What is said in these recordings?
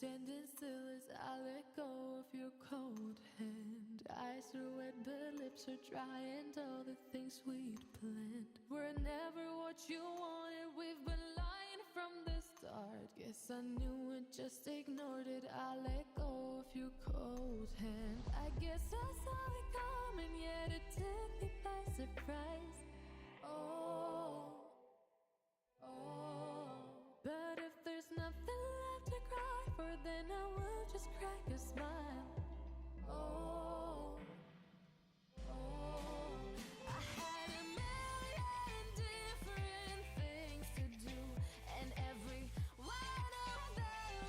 standing still as I let go of your cold hand. Eyes are wet but lips are dry, and all the things we'd planned were never what you wanted. We've been lying from the start. Guess I knew it, just ignored it. I let go of your cold hand. I guess I saw it coming, yet it took me by surprise. Oh, oh. But if there's nothing left to cry for, then I will just crack a smile. Oh, oh. I had a million different things to do, and every one of them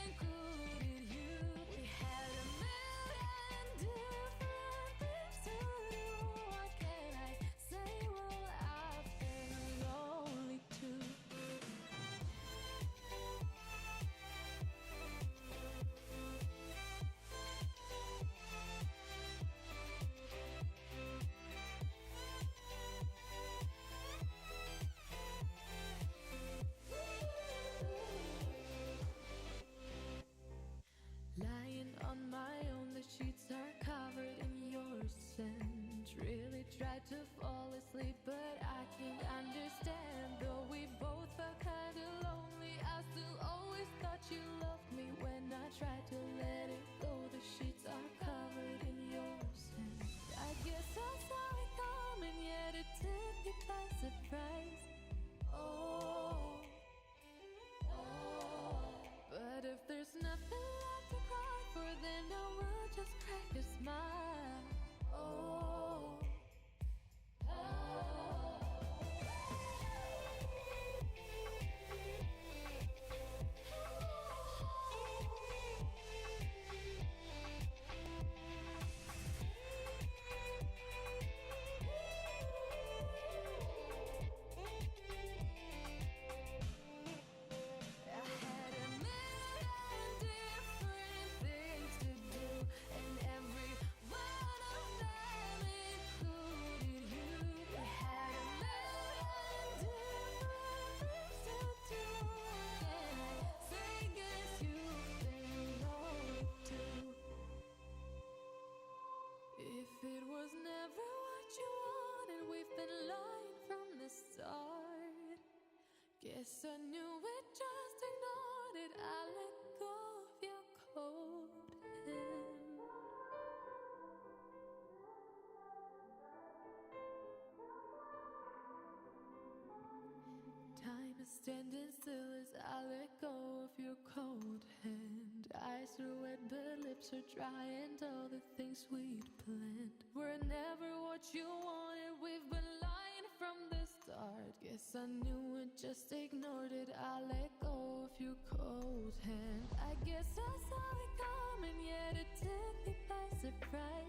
included you. We had a million different things to do. What can I say? Well, I've been lonely too. Lying on my own, the sheets are covered in your scent. Really tried to fall asleep, but I can't understand. Though we both felt kinda lonely, I still always thought you loved me. When I tried to let it go, the sheets are covered in your scent. I guess I saw it coming, yet it took me by surprise. Oh, oh. But if there's nothing left to cry for, then I will just crack a smile. Oh, oh. I had a million different things to do, and every one of them included you. We had a million different things to do. Can I say, guess you've been lonely too? If it was never what you wanted, we've been lying from the start. Guess I knew it, just ignored it. I let go of your cold hand. Time is standing still as I let go of your cold hand. Eyes are wet but lips are dry, and all the things we'd planned were never what you wanted. We've been lying from the start. Guess I knew it, just ignored it. I let go of your cold hand. I guess I saw it coming, yet it took me by surprise.